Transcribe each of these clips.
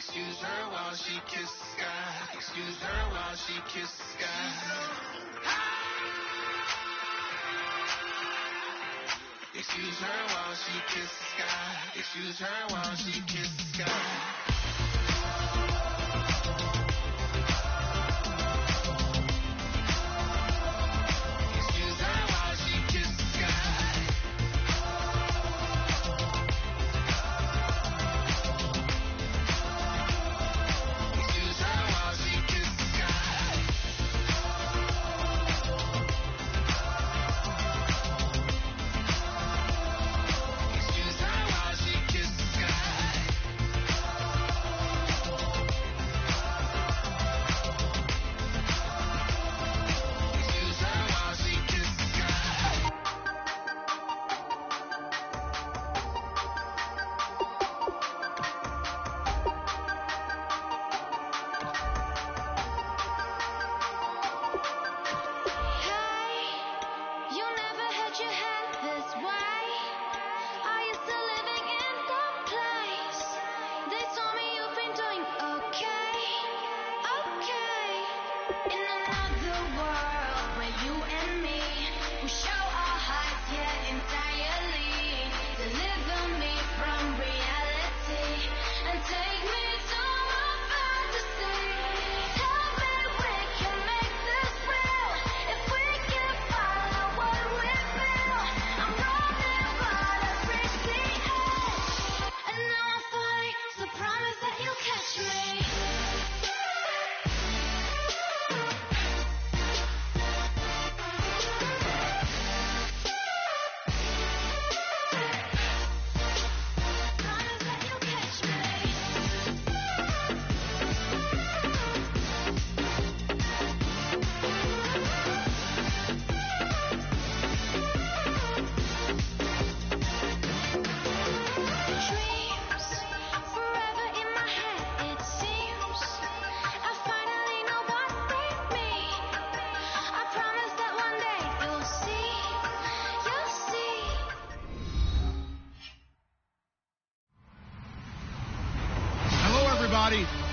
Excuse her while she kisses sky. Excuse her while she kisses sky. Excuse her while she kisses sky. Excuse her while she kisses sky.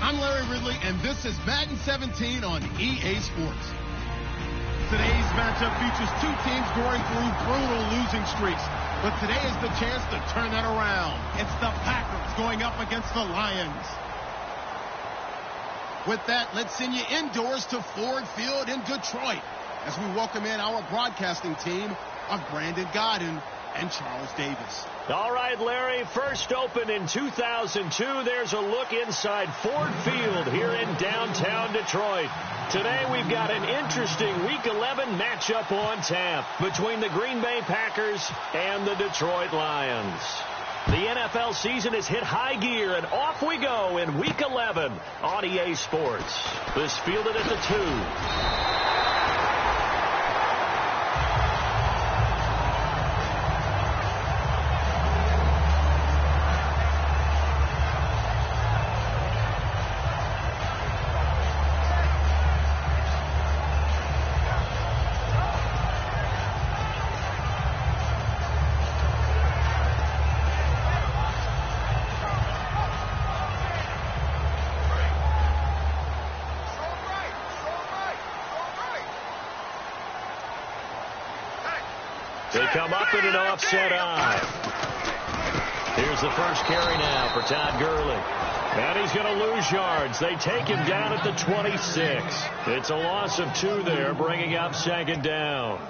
I'm Larry Ridley, and this is Madden 17 on EA Sports. Today's matchup features two teams going through brutal losing streaks, but today is the chance to turn that around. It's the Packers going up against the Lions. With that, let's send you indoors to Ford Field in Detroit as we welcome in our broadcasting team of Brandon Godden and Charles Davis. All right, Larry, first opened in 2002. There's a look inside Ford Field here in downtown Detroit. Today we've got an interesting Week 11 matchup on tap between the Green Bay Packers and the Detroit Lions. The NFL season has hit high gear, and off we go in Week 11 on EA Sports. This fielded at the 2. They come up in an offset eye. Here's the first carry now for Todd Gurley. And he's going to lose yards. They take him down at the 26. It's a loss of 2 there, bringing up second down.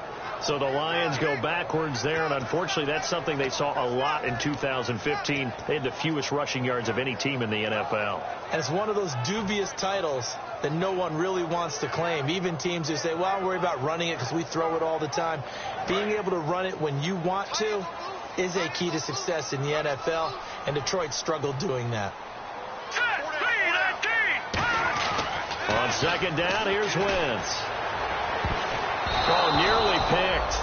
So the Lions go backwards there, and unfortunately that's something they saw a lot in 2015. They had the fewest rushing yards of any team in the NFL. And it's one of those dubious titles that no one really wants to claim. Even teams who say, well, I'll worry about running it because we throw it all the time. Being able to run it when you want to is a key to success in the NFL, and Detroit struggled doing that. On second down, here's Wentz. Oh, nearly picked.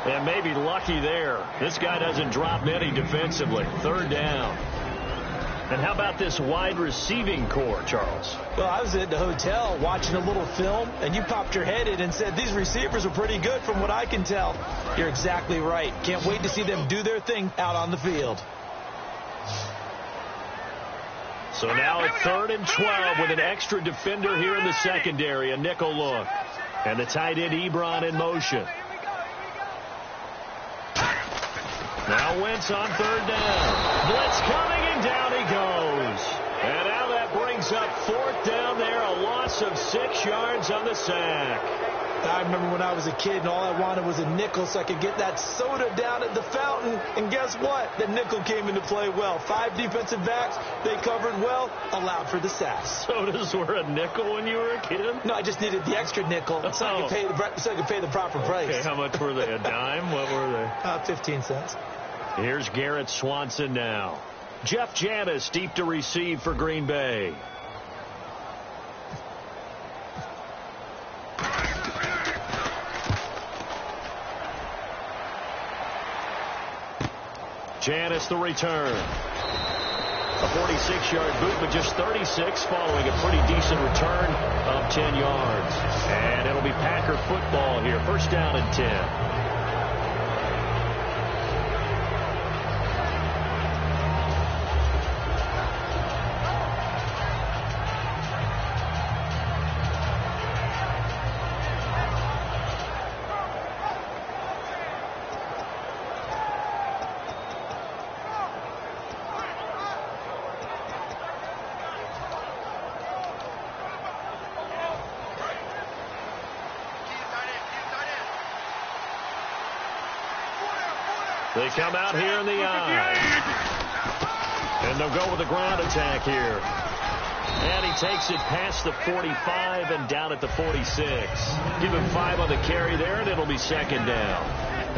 And maybe lucky there. This guy doesn't drop many defensively. Third down. And how about this wide receiving core, Charles? Well, I was at the hotel watching a little film, and you popped your head in and said, these receivers are pretty good from what I can tell. You're exactly right. Can't wait to see them do their thing out on the field. So now at 3rd and 12 with an extra defender here in the secondary, a nickel look. And the tight end Ebron in motion. Now Wentz on 3rd down. Blitz coming, and down he goes. And now that brings up 4th down there, a loss of 6 yards on the sack. I remember when I was a kid and all I wanted was a nickel so I could get that soda down at the fountain. And guess what? The nickel came into play well. 5 defensive backs, they covered well, allowed for the sacks. Sodas were a nickel when you were a kid? No, I just needed the extra nickel so I could pay the proper price. Okay, how much were they? A dime? What were they? 15 cents. Here's Garrett Swanson now. Jeff Janis deep to receive for Green Bay. Janis the return. A 46-yard boot, but just 36 following a pretty decent return of 10 yards. And it'll be Packer football here. 1st down and 10. They come out here in the eye. And they'll go with the ground attack here. And he takes it past the 45 and down at the 46. Give him 5 on the carry there, and it'll be 2nd down.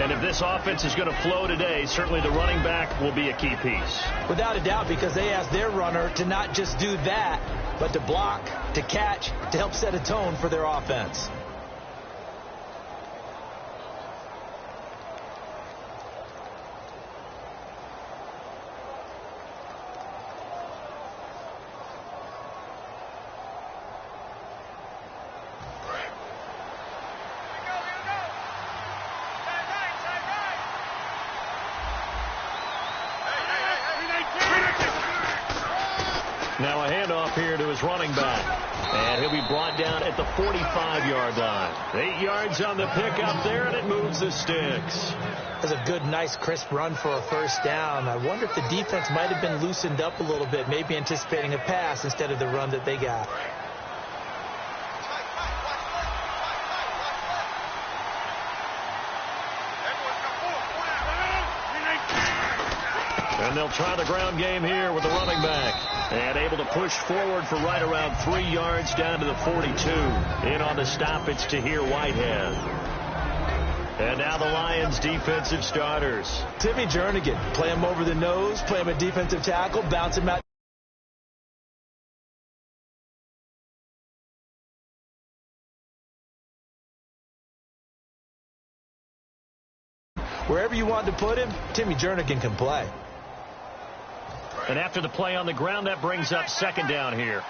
And if this offense is going to flow today, certainly the running back will be a key piece. Without a doubt, because they asked their runner to not just do that, but to block, to catch, to help set a tone for their offense. Now a handoff here to his running back. And he'll be brought down at the 45-yard line. 8 yards on the pickup there, and it moves the sticks. That's a good, nice, crisp run for a 1st down. I wonder if the defense might have been loosened up a little bit, maybe anticipating a pass instead of the run that they got. And they'll try the ground game here with the running back. And able to push forward for right around 3 yards down to the 42. In on the stop, it's Tahir Whitehead. And now the Lions defensive starters. Timmy Jernigan, play him over the nose, play him a defensive tackle, bounce him out. Wherever you want to put him, Timmy Jernigan can play. And after the play on the ground, that brings up 2nd down here.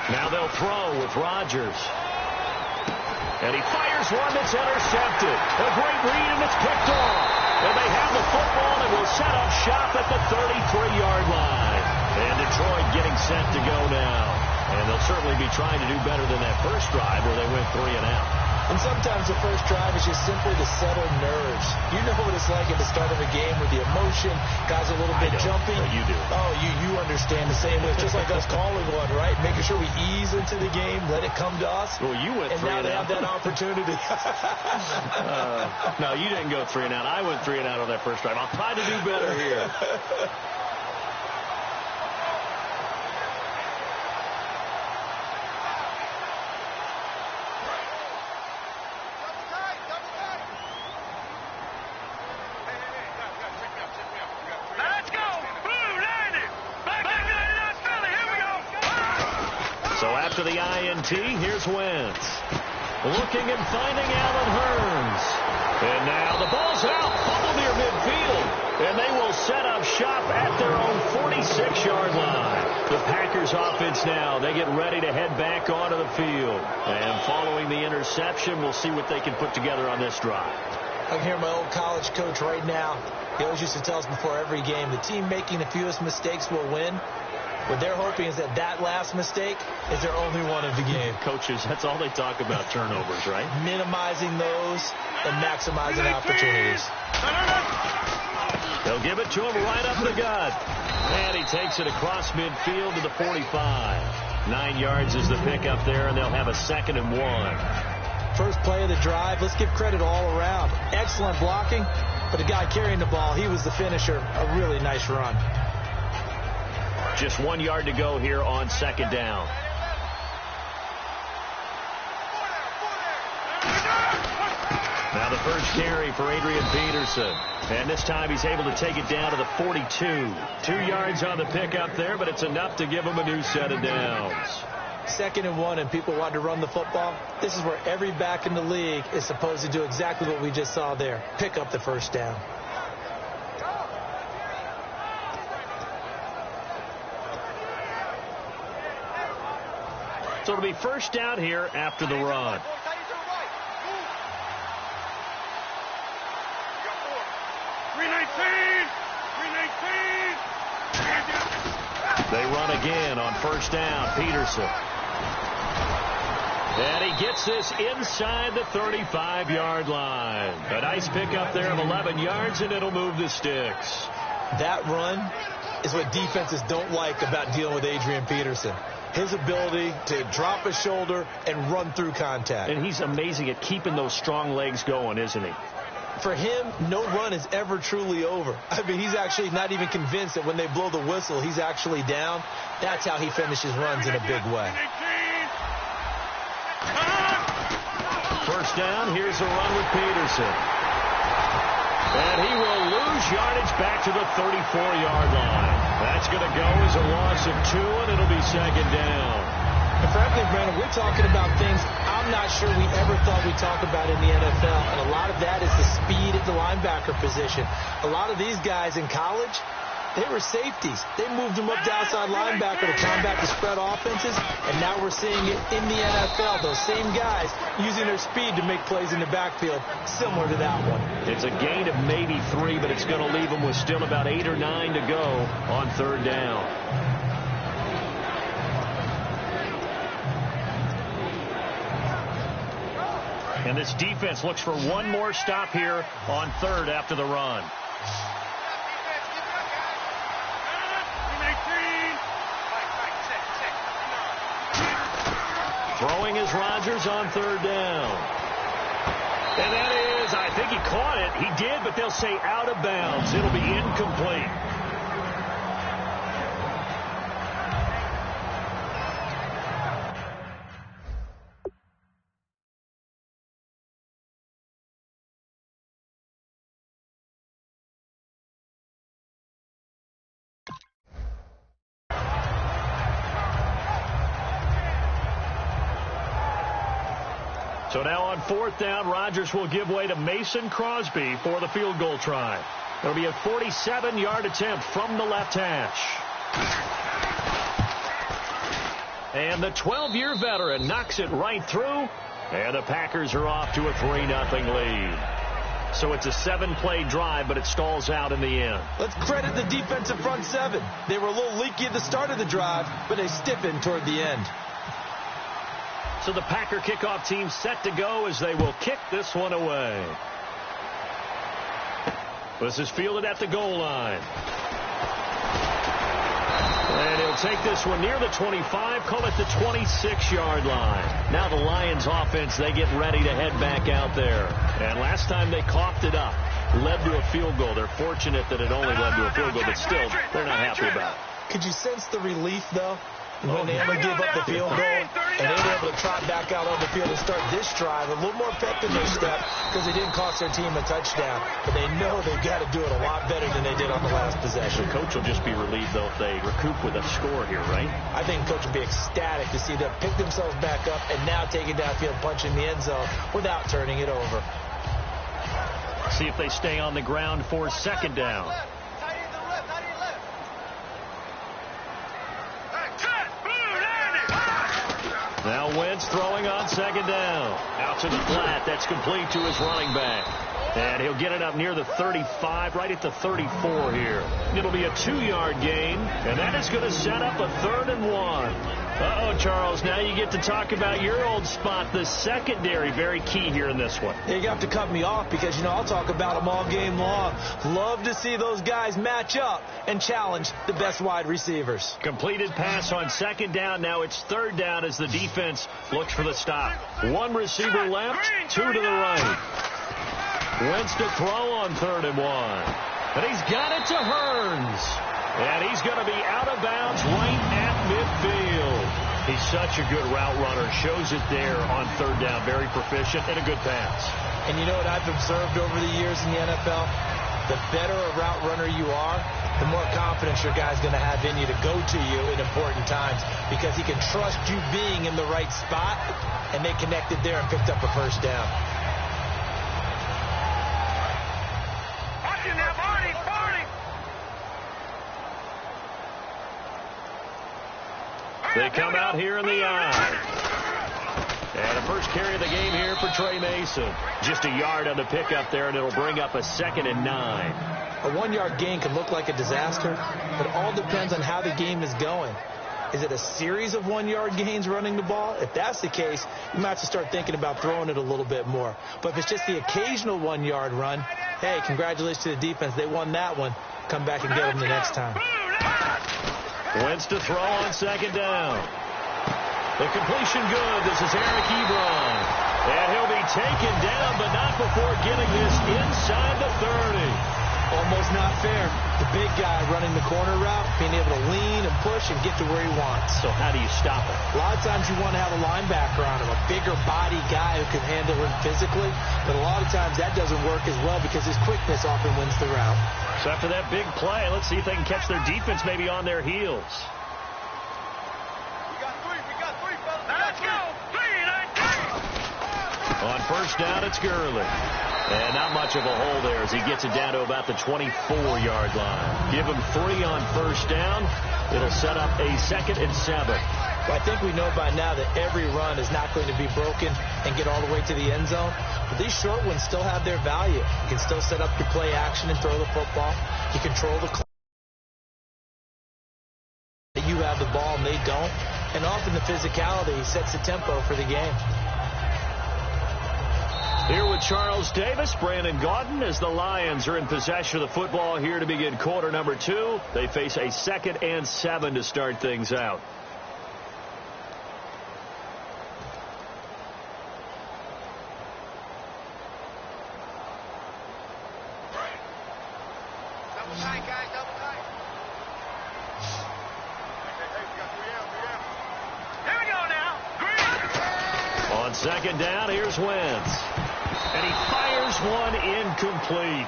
Now they'll throw with Rodgers. And he fires one that's intercepted. A great read, and it's picked off. And they have the football and will set up shop at the 33-yard line. And Detroit getting set to go now. And they'll certainly be trying to do better than that first drive where they went 3 and out. And sometimes the first drive is just simply to settle nerves. You know what it's like at the start of a game with the emotion. Guys are a little bit jumpy. You do. Oh, you understand the same way. It's just like us calling one, right? Making sure we ease into the game, let it come to us. Well, you went 3 and out. And now they have that opportunity. No, you didn't go 3 and out. I went 3 and out on that first drive. I'll try to do better here. So after the INT, here's Wentz. Looking and finding Allen Hurns. And now the ball's out. Fumble near midfield. And they will set up shop at their own 46-yard line. The Packers offense now, they get ready to head back onto the field. And following the interception, we'll see what they can put together on this drive. I can hear my old college coach right now. He always used to tell us before every game, the team making the fewest mistakes will win. What they're hoping is that last mistake is their only one of the game. Coaches, that's all they talk about, turnovers, right? Minimizing those and maximizing opportunities. They'll give it to him right up the gut. And he takes it across midfield to the 45. 9 yards is the pickup there, and they'll have a 2nd and 1. First play of the drive, let's give credit all around. Excellent blocking, but the guy carrying the ball, he was the finisher. A really nice run. Just 1 yard to go here on 2nd down. Now the first carry for Adrian Peterson. And this time he's able to take it down to the 42. 2 yards on the pickup there, but it's enough to give him a new set of downs. 2nd and 1, and people want to run the football. This is where every back in the league is supposed to do exactly what we just saw there. Pick up the first down. So it'll be first down here after the run. They run again on first down. Peterson. And he gets this inside the 35-yard line. A nice pickup there of 11 yards, and it'll move the sticks. That run is what defenses don't like about dealing with Adrian Peterson. His ability to drop his shoulder and run through contact. And he's amazing at keeping those strong legs going, isn't he? For him, no run is ever truly over. I mean, he's actually not even convinced that when they blow the whistle, he's actually down. That's how he finishes runs in a big way. First down, here's a run with Peterson. And he will lose yardage back to the 34-yard line. That's going to go as a loss of 2, and it'll be 2nd down. And frankly, Brandon, we're talking about things I'm not sure we ever thought we'd talk about in the NFL. And a lot of that is the speed at the linebacker position. A lot of these guys in college, they were safeties. They moved them up to outside linebacker to combat the spread offenses. And now we're seeing it in the NFL. Those same guys using their speed to make plays in the backfield, similar to that one. It's a gain of maybe 3, but it's going to leave them with still about 8 or 9 to go on 3rd down. And this defense looks for one more stop here on 3rd after the run. Throwing is Rodgers on 3rd down. And that is, I think he caught it. He did, but they'll say out of bounds. It'll be incomplete. So now on 4th down, Rodgers will give way to Mason Crosby for the field goal try. It'll be a 47-yard attempt from the left hash. And the 12-year veteran knocks it right through, and the Packers are off to a 3-0 lead. So it's a 7-play drive, but it stalls out in the end. Let's credit the defensive front 7. They were a little leaky at the start of the drive, but they stiffened toward the end. So the Packer kickoff team set to go as they will kick this one away. This is fielded at the goal line. And he'll take this one near the 25, call it the 26-yard line. Now the Lions offense, they get ready to head back out there. And last time they coughed it up, led to a field goal. They're fortunate that it only led to a field goal, but still, they're not happy about it. Could you sense the relief, though? When they able to give up the field goal, and they were able to trot back out on the field and start this drive, a little more pep in their step because they didn't cost their team a touchdown. But they know they've got to do it a lot better than they did on the last possession. The coach will just be relieved, though, if they recoup with a score here, right? I think the coach will be ecstatic to see them pick themselves back up and now take it downfield, punch in the end zone without turning it over. See if they stay on the ground for 2nd down. Wentz throwing on second down. Out to the flat. That's complete to his running back. And he'll get it up near the 35, right at the 34 here. It'll be a 2-yard gain, and that is going to set up a 3rd and 1. Uh-oh, Charles, now you get to talk about your old spot, the secondary. Very key here in this one. Yeah, you have to cut me off because, you know, I'll talk about them all game long. Love to see those guys match up and challenge the best wide receivers. Completed pass on second down. Now it's 3rd down as the defense looks for the stop. 1 receiver left, 2 to the right. Wentz to throw on 3rd and 1. But he's got it to Hearns. And he's going to be out of bounds right at midfield. He's such a good route runner. Shows it there on 3rd down. Very proficient and a good pass. And you know what I've observed over the years in the NFL? The better a route runner you are, the more confidence your guy's going to have in you to go to you in important times because he can trust you being in the right spot, and they connected there and picked up a 1st down. They come out here in the eye. And the first carry of the game here for Trey Mason. Just a yard on the pickup there, and it'll bring up a 2nd and 9. A 1-yard gain can look like a disaster, but it all depends on how the game is going. Is it a series of 1-yard gains running the ball? If that's the case, you might have to start thinking about throwing it a little bit more. But if it's just the occasional 1-yard run, hey, congratulations to the defense. They won that one. Come back and get them the next time. Wentz to throw on second down. The completion good. This is Eric Ebron. And he'll be taken down, but not before getting this inside the 30. Almost not fair. The big guy running the corner route, being able to lean and push and get to where he wants. So how do you stop it? A lot of times you want to have a linebacker on him, a bigger body guy who can handle him physically. But a lot of times that doesn't work as well because his quickness often wins the route. So after that big play, let's see if they can catch their defense maybe on their heels. We got three, fellas. Let's go. 3, On 1st down, it's Gurley. And not much of a hole there as he gets it down to about the 24-yard line. Give him 3 on 1st down. It'll set up a 2nd and 7. Well, I think we know by now that every run is not going to be broken and get all the way to the end zone. But these short ones still have their value. You can still set up your play action and throw the football. You control the clock. You have the ball and they don't. And often the physicality sets the tempo for the game. Here with Charles Davis, Brandon Gaudin, as the Lions are in possession of the football here to begin quarter number 2. They face a 2nd and 7 to start things out. Double tight, guys, double tight. Here we go now. On 2nd down, here's Wentz. And he fires one incomplete.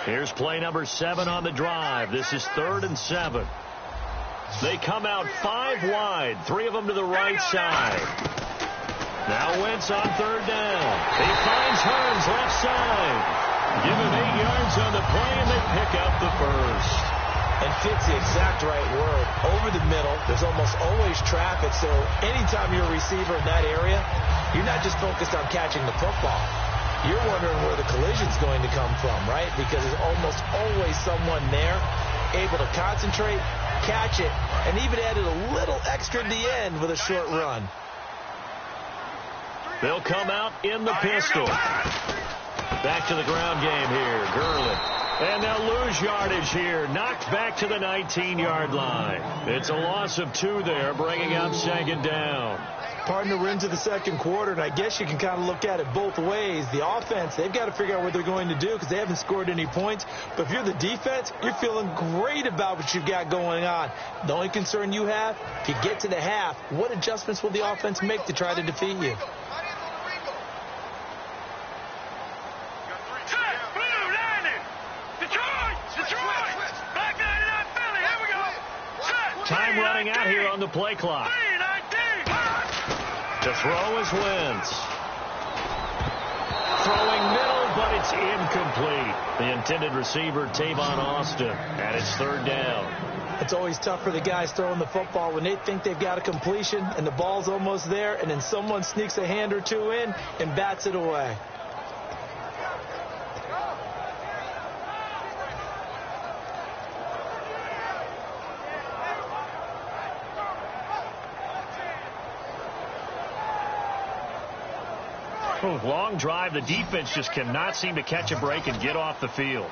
Here's play number 7 on the drive. This is 3rd and 7. They come out 5 wide, 3 of them to the right side. Now Wentz on 3rd down. He finds Hearns left side. Give him 8 yards on the play, and they pick up the 1st. And fits the exact right word. Over the middle, there's almost always traffic, so anytime you're a receiver in that area, you're not just focused on catching the football. You're wondering where the collision's going to come from, right? Because there's almost always someone there able to concentrate, catch it, and even added a little extra at the end with a short run. They'll come out in the pistol. Back to the ground game here. Gurley. And they'll lose yardage here. Knocked back to the 19-yard line. It's a loss of 2 there, bringing up 2nd down. Partner, we're into the 2nd quarter, and I guess you can kind of look at it both ways. The offense, they've got to figure out what they're going to do because they haven't scored any points. But if you're the defense, you're feeling great about what you've got going on. The only concern you have, if you get to the half, what adjustments will the offense make to try to defeat you? Time running out here on the play clock. To throw is Wentz. Throwing middle, but it's incomplete. The intended receiver, Tavon Austin, and it's third down. It's always tough for the guys throwing the football when they think they've got a completion and the ball's almost there, and then someone sneaks a hand or two in and bats it away. Long drive. The defense just cannot seem to catch a break and get off the field.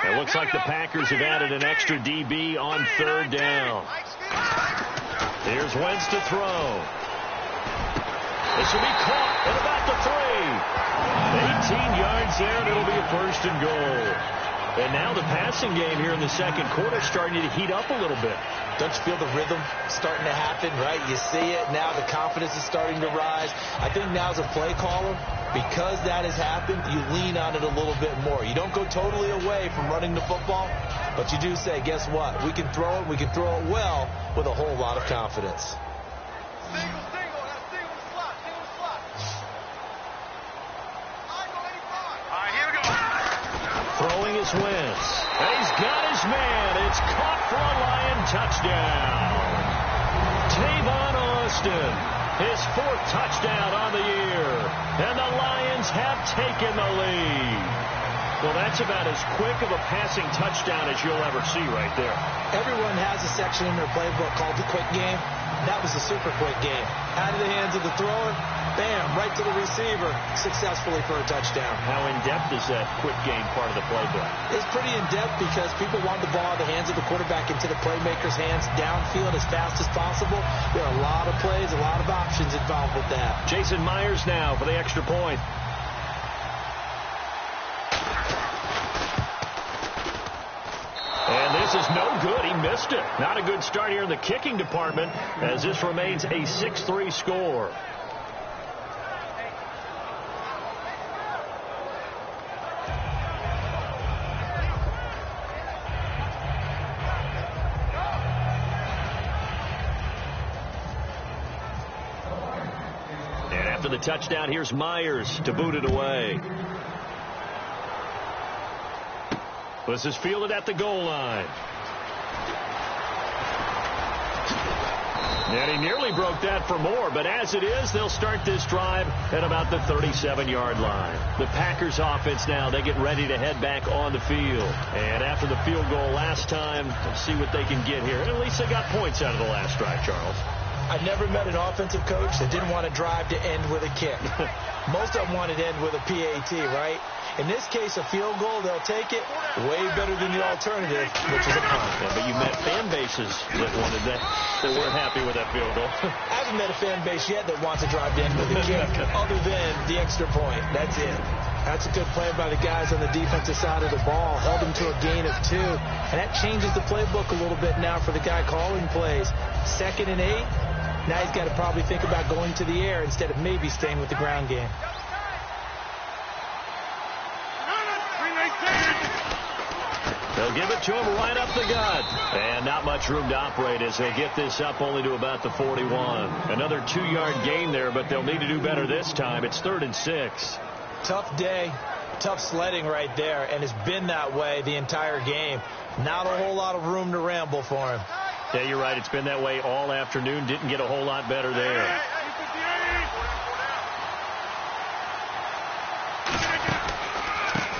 It looks like the Packers have added an extra DB on third down. Here's Wentz to throw. This will be caught at about the 3. 18 yards there, and it'll be a first and goal. And now the passing game here in the second quarter is starting to heat up a little bit. Don't you feel the rhythm starting to happen, right? You see it. Now the confidence is starting to rise. I think now as a play caller, because that has happened, you lean on it a little bit more. You don't go totally away from running the football, but you do say, guess what? We can throw it. We can throw it well with a whole lot of confidence. Throwing is Wentz. And he's got his man. It's caught for a Lion touchdown. Tavon Austin, his 4th touchdown on the year. And the Lions have taken the lead. Well, that's about as quick of a passing touchdown as you'll ever see right there. Everyone has a section in their playbook called the quick game. That was a super quick game. Out of the hands of the thrower, bam, right to the receiver, successfully for a touchdown. How in-depth is that quick game part of the playbook? It's pretty in-depth because people want the ball out of the hands of the quarterback into the playmaker's hands downfield as fast as possible. There are a lot of plays, a lot of options involved with that. Jason Myers now for the extra point. And this is no good. He missed it. Not a good start here in the kicking department as this remains a 6-3 score. And after the touchdown, here's Myers to boot it away. This is fielded at the goal line. And he nearly broke that for more, but as it is, they'll start this drive at about the 37-yard line. The Packers offense now, they get ready to head back on the field. And after the field goal last time, we'll see what they can get here. And at least they got points out of the last drive, Charles. I never met an offensive coach that didn't want to drive to end with a kick. Most of them wanted to end with a PAT, right? In this case, a field goal, they'll take it way better than the alternative, which is a punt. Yeah, but you met fan bases that wanted that weren't happy with that field goal. I haven't met a fan base yet that wants to drive to end with a kick other than the extra point. That's it. That's a good play by the guys on the defensive side of the ball. Held them to a gain of 2. And that changes the playbook a little bit now for the guy calling plays. 2nd and 8. Now he's got to probably think about going to the air instead of maybe staying with the ground game. They'll give it to him right up the gut. And not much room to operate as they get this up only to about the 41. Another 2-yard gain there, but they'll need to do better this time. It's 3rd and 6. Tough day, tough sledding right there, and it's been that way the entire game. Not a whole lot of room to ramble for him. Yeah, you're right. It's been that way all afternoon. Didn't get a whole lot better there.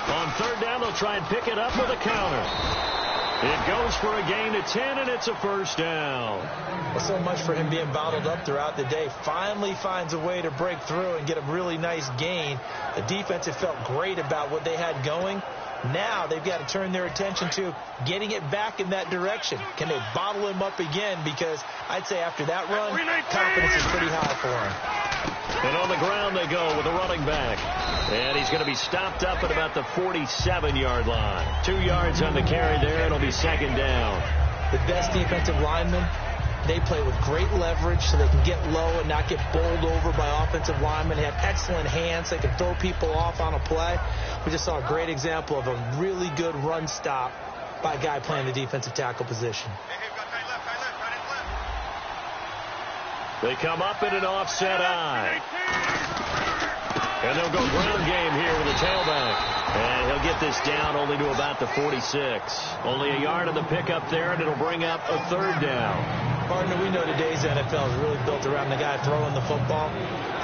On 3rd down, they'll try and pick it up with a counter. It goes for a gain of 10, and it's a first down. Well, so much for him being bottled up throughout the day. Finally finds a way to break through and get a really nice gain. The defense had felt great about what they had going. Now they've got to turn their attention to getting it back in that direction. Can they bottle him up again? Because I'd say after that run, confidence is pretty high for him. And on the ground they go with a running back. And he's going to be stopped up at about the 47-yard line. 2 yards on the carry there. It'll be 2nd down. The best defensive linemen, they play with great leverage so they can get low and not get bowled over by offensive linemen. They have excellent hands. They can throw people off on a play. We just saw a great example of a really good run stop by a guy playing the defensive tackle position. They come up in an offset eye. And they'll go ground game here with the tailback. And he'll get this down only to about the 46. Only a yard on the pickup there, and it'll bring up a third down. Partner, we know today's NFL is really built around the guy throwing the football.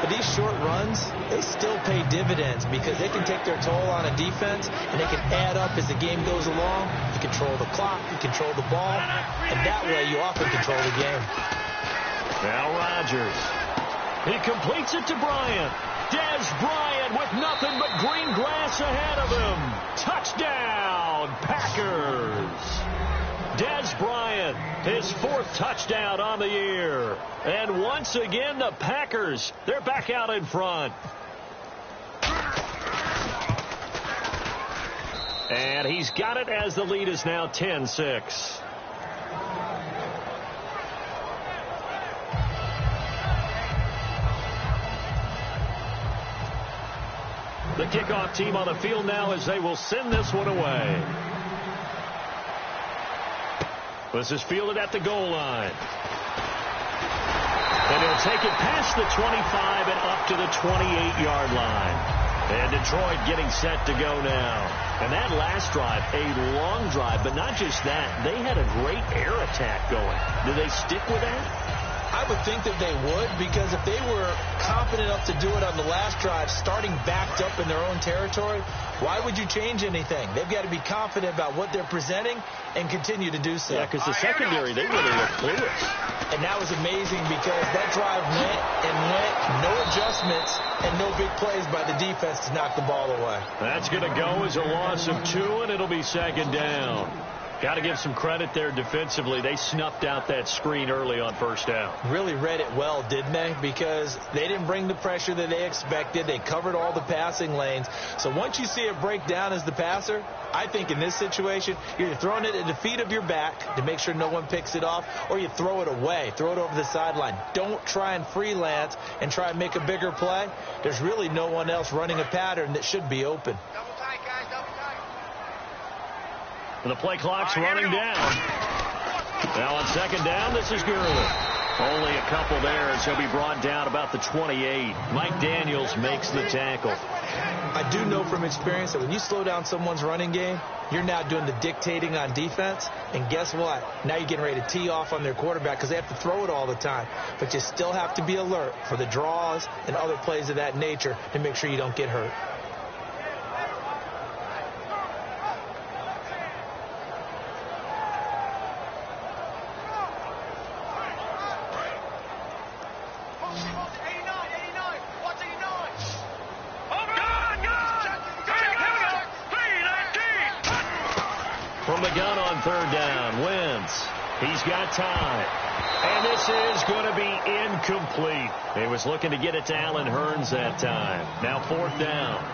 But these short runs, they still pay dividends because they can take their toll on a defense, and they can add up as the game goes along. You control the clock, you control the ball, and that way you often control the game. Now Rodgers. He completes it to Bryant. Dez Bryant with nothing but green grass ahead of him. Touchdown, Packers. Dez Bryant, his 4th touchdown on the year. And once again, the Packers, they're back out in front. And he's got it as the lead is now 10-6. The kickoff team on the field now as they will send this one away. This is fielded at the goal line. And he'll take it past the 25 and up to the 28-yard line. And Detroit getting set to go now. And that last drive, a long drive, but not just that. They had a great air attack going. Do they stick with that? I would think that they would, because if they were confident enough to do it on the last drive, starting backed up in their own territory, why would you change anything? They've got to be confident about what they're presenting and continue to do so. Yeah, because the secondary, they really look clueless. And that was amazing because that drive went and went, no adjustments, and no big plays by the defense to knock the ball away. That's going to go as a loss of 2, and it'll be second down. Got to give some credit there defensively. They snuffed out that screen early on first down. Really read it well, didn't they? Because they didn't bring the pressure that they expected. They covered all the passing lanes. So once you see it break down as the passer, I think in this situation, you're throwing it at the feet of your back to make sure no one picks it off, or you throw it away, throw it over the sideline. Don't try and freelance and try and make a bigger play. There's really no one else running a pattern that should be open. Double tight, guys, double tight. The play clock's running down. Now on second down, this is Gurley. Only a couple there as he'll be brought down about the 28. Mike Daniels makes the tackle. I do know from experience that when you slow down someone's running game, you're now doing the dictating on defense. And guess what? Now you're getting ready to tee off on their quarterback because they have to throw it all the time. But you still have to be alert for the draws and other plays of that nature to make sure you don't get hurt. From the gun on third down, Wentz. He's got time. And this is going to be incomplete. He was looking to get it to Allen Hurns that time. Now fourth down.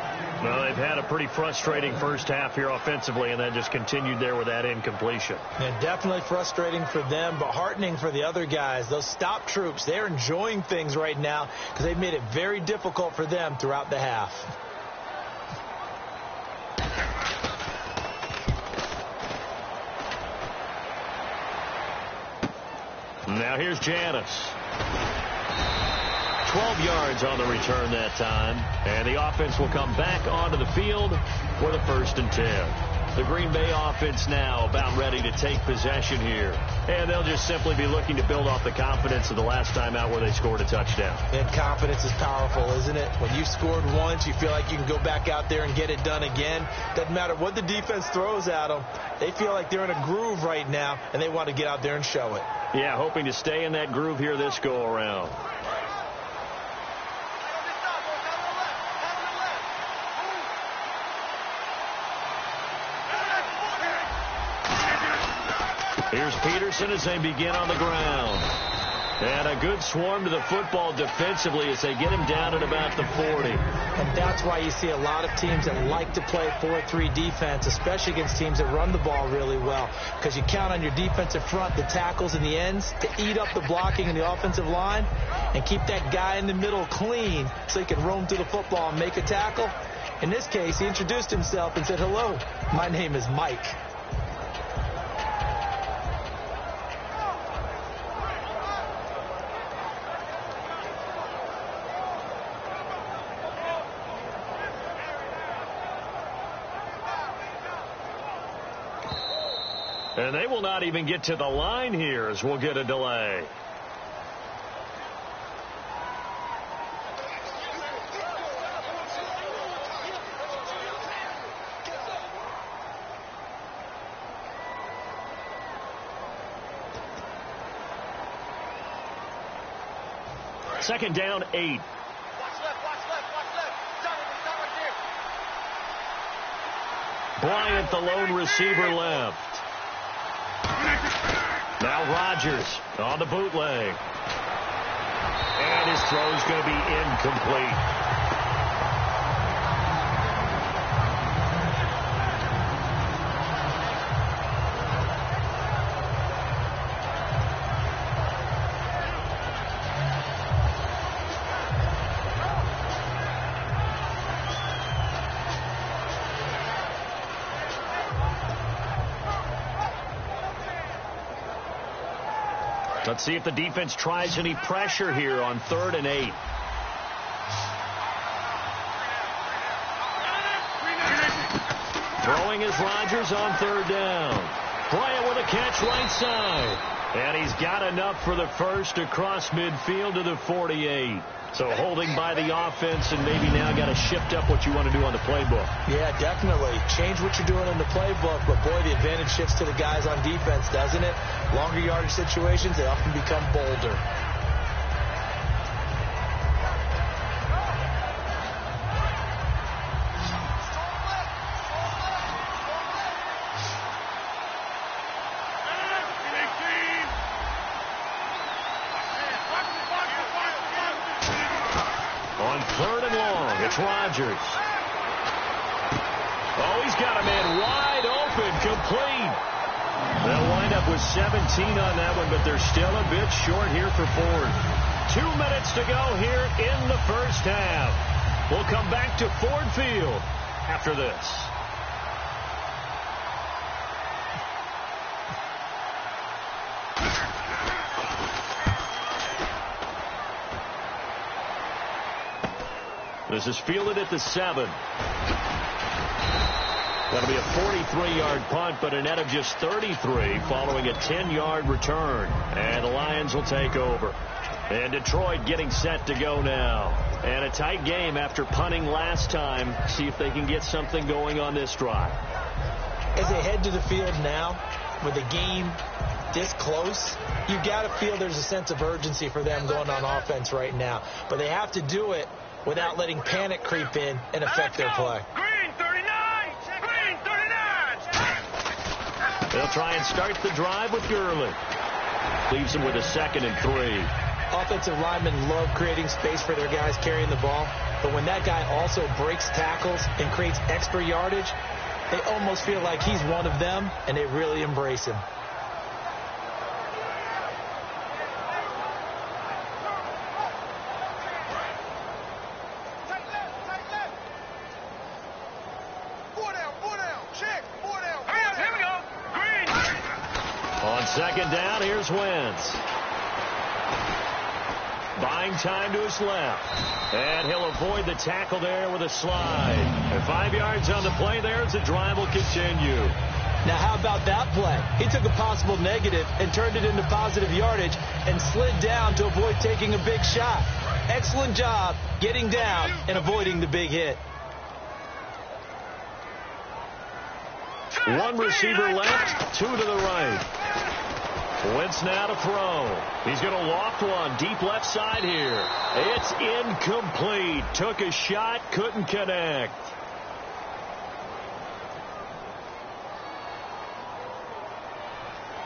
Well, they've had a pretty frustrating first half here offensively, and then just continued there with that incompletion. Yeah, definitely frustrating for them, but heartening for the other guys. Those stop troops, they're enjoying things right now because they've made it very difficult for them throughout the half. Now here's Janis. 12 yards on the return that time. And the offense will come back onto the field for the 1st and 10. The Green Bay offense now about ready to take possession here. And they'll just simply be looking to build off the confidence of the last time out where they scored a touchdown. And confidence is powerful, isn't it? When you've scored once, you feel like you can go back out there and get it done again. Doesn't matter what the defense throws at them. They feel like they're in a groove right now, and they want to get out there and show it. Yeah, hoping to stay in that groove here this go-around. Here's Peterson as they begin on the ground. And a good swarm to the football defensively as they get him down at about the 40. And that's why you see a lot of teams that like to play 4-3 defense, especially against teams that run the ball really well, because you count on your defensive front, the tackles and the ends, to eat up the blocking in the offensive line and keep that guy in the middle clean so he can roam through the football and make a tackle. In this case, he introduced himself and said, "Hello, my name is Mike." And they will not even get to the line here as we'll get a delay. Second down, 8. Watch left, watch left, watch left. Stop right there. Bryant, the lone receiver, left. Now Rodgers on the bootleg. And his throw is going to be incomplete. Let's see if the defense tries any pressure here on 3rd and 8. Throwing is Rodgers on 3rd down. Bryant with a catch right side. And he's got enough for the first across midfield to the 48. So holding by the offense, and maybe now got to shift up what you want to do on the playbook. Yeah, definitely. Change what you're doing in the playbook, but boy, the advantage shifts to the guys on defense, doesn't it? Longer yardage situations, they often become bolder. Rodgers. Oh, he's got a man wide open, complete. They'll wind up with 17 on that one, but they're still a bit short here for Ford. 2 minutes to go here in the first half. We'll come back to Ford Field after this. This is fielded at the 7. That'll be a 43-yard punt, but a net of just 33 following a 10-yard return. And the Lions will take over. And Detroit getting set to go now. And a tight game after punting last time. See if they can get something going on this drive. As they head to the field now, with the game this close, you got to feel there's a sense of urgency for them going on offense right now. But they have to do it without letting panic creep in and affect their play. Green 39! Green 39! They'll try and start the drive with Gurley. Leaves them with a 2nd and 3. Offensive linemen love creating space for their guys carrying the ball, but when that guy also breaks tackles and creates extra yardage, they almost feel like he's one of them, and they really embrace him. Second down, here's Wentz. Buying time to his left. And he'll avoid the tackle there with a slide. And 5 yards on the play there as the drive will continue. Now, how about that play? He took a possible negative and turned it into positive yardage and slid down to avoid taking a big shot. Excellent job getting down and avoiding the big hit. One receiver left, 2 to the right. Wentz now to throw. He's going to loft one deep left side here. It's incomplete. Took a shot, couldn't connect.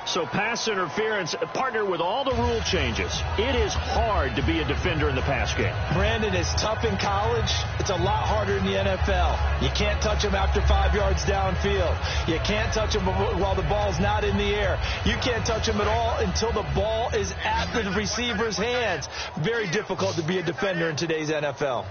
So pass interference, partner with all the rule changes. It is hard to be a defender in the pass game. Brandon, is tough in college. It's a lot harder in the NFL. You can't touch him after 5 yards downfield. You can't touch him while the ball's not in the air. You can't touch him at all until the ball is at the receiver's hands. Very difficult to be a defender in today's NFL.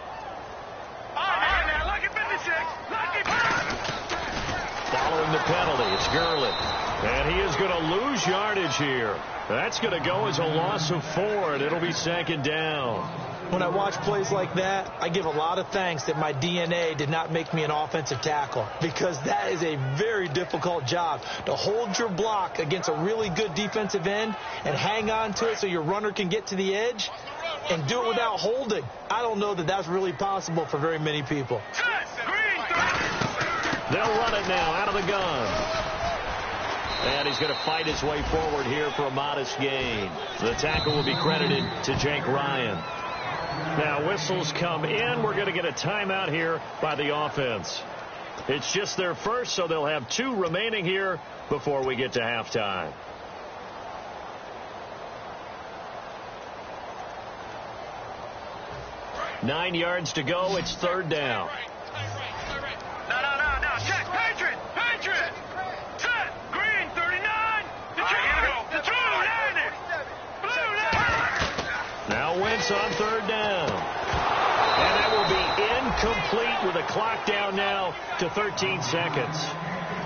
Following the penalty, it's Gurley. And he is going to lose yardage here. That's going to go as a loss of 4, and it'll be 2nd down. When I watch plays like that, I give a lot of thanks that my DNA did not make me an offensive tackle, because that is a very difficult job to hold your block against a really good defensive end and hang on to it so your runner can get to the edge and do it without holding. I don't know that that's really possible for very many people. They'll run it now out of the gun. And he's going to fight his way forward here for a modest gain. The tackle will be credited to Jake Ryan. Now whistles come in. We're going to get a timeout here by the offense. It's just their first, so they'll have 2 remaining here before we get to halftime. Nine yards to go. It's 3rd down. No. Check. Patriot. Set. Green, 39. The blue line. Now Wentz on 3rd down. And that will be incomplete with a clock down now to 13 seconds.